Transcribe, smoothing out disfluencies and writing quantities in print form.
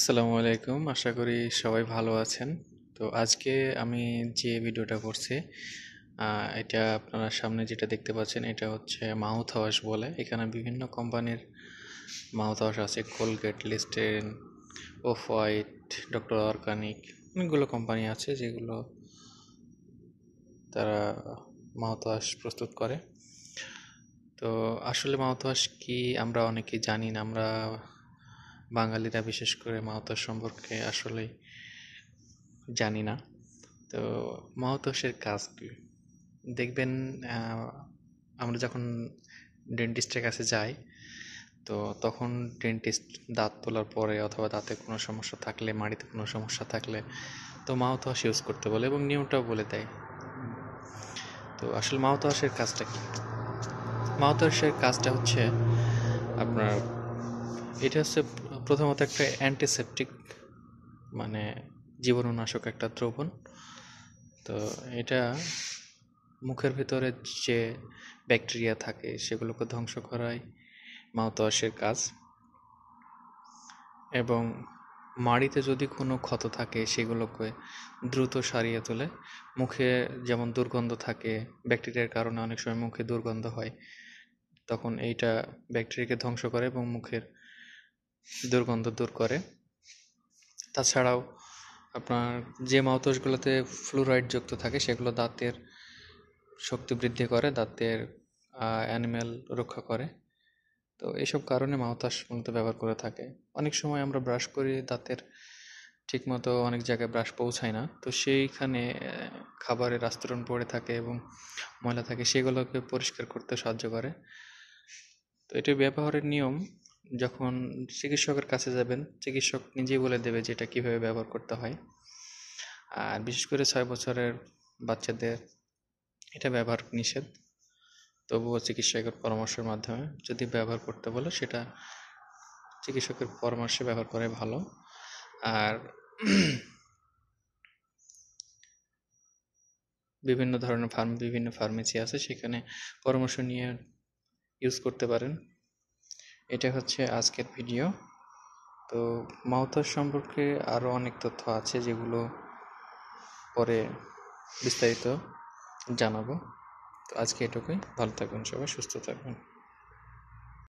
আসসালামু আলাইকুম, আশা করি সবাই ভালো আছেন। তো আজকে আমি যে ভিডিওটা করছি, এটা আপনারা সামনে যেটা দেখতে পাচ্ছেন এটা হচ্ছে মাউথ ওয়াশ বলে। এখানে বিভিন্ন কোম্পানির মাউথ ওয়াশ আছে, Colgate, Listerine, off white, doctor organic, অনেকগুলো কোম্পানি আছে যেগুলো তারা মাউথ ওয়াশ প্রস্তুত করে। তো আসলে মাউথ ওয়াশ কি আমরা অনেকেই জানি না। আমরা বাঙালিরা বিশেষ করে মাউথ ওয়াশ সম্পর্কে আসলেই জানি না। তো মাউথওয়াশের কাজ কি দেখবেন। আহ, আমরা যখন ডেন্টিস্টের কাছে যাই, তো তখন ডেন্টিস্ট দাঁত তোলার পরে অথবা দাঁতে কোনো সমস্যা থাকলে, মাড়িতে কোনো সমস্যা থাকলে তো মাউথওয়াশ ইউজ করতে বলে এবং নিয়মটাও বলে দেয়। তো আসলে মাউথওয়াশের কাজটা কি? মাউথওয়াশের কাজটা হচ্ছে আপনার, এটা হচ্ছে প্রথমত একটা অ্যান্টিসেপটিক, মানে জীবাণুনাশক একটা দ্রবণ। তো এটা মুখের ভিতরে যে ব্যাকটেরিয়া থাকে সেগুলোকে ধ্বংস করাই মাউথওয়াশের কাজ। এবং মাড়িতে যদি কোনো ক্ষত থাকে সেগুলোকে দ্রুত সারিয়ে তোলে। মুখে যেমন দুর্গন্ধ থাকে, ব্যাকটেরিয়ার কারণে অনেক সময় মুখে দুর্গন্ধ হয়, তখন এইটা ব্যাকটেরিয়াকে ধ্বংস করে এবং মুখের দুর্গন্ধ দূর করে। তাছাড়াও আপনার যে মাউথওয়াশগুলোতে ফ্লুরাইড যুক্ত থাকে সেগুলো দাঁতের শক্তি বৃদ্ধি করে, দাঁতের অ্যানিমেল রক্ষা করে। তো এইসব কারণে মাউথওয়াশ মূলত ব্যবহার করে থাকে। অনেক সময় আমরা ব্রাশ করি, দাঁতের ঠিকমতো অনেক জায়গায় ব্রাশ পৌঁছায় না, তো সেইখানে খাবারের আস্তরণ পড়ে থাকে এবং ময়লা থাকে, সেগুলোকে পরিষ্কার করতে সাহায্য করে। তো এটি ব্যবহারের নিয়ম, যখন চিকিৎসকের কাছে যাবেন চিকিৎসক নিজেই বলে দেবে যে এটা কীভাবে ব্যবহার করতে হয়। আর বিশেষ করে 6 বছরের বাচ্চাদের এটা ব্যবহার নিষেধ, তবুও চিকিৎসকের পরামর্শের মাধ্যমে যদি ব্যবহার করতে বলে সেটা চিকিৎসকের পরামর্শে ব্যবহার করে ভালো। আর বিভিন্ন ধরনের বিভিন্ন ফার্মেসি আছে, সেখানে পরামর্শ নিয়ে ইউজ করতে পারেন। এটা হচ্ছে আজকের ভিডিও। তো মাউথওয়াশ সম্পর্কে আরও অনেক তথ্য আছে যেগুলো পরে বিস্তারিত জানাবো। তো আজকে এটুকুই। ভালো থাকবেন সবাই, সুস্থ থাকবেন।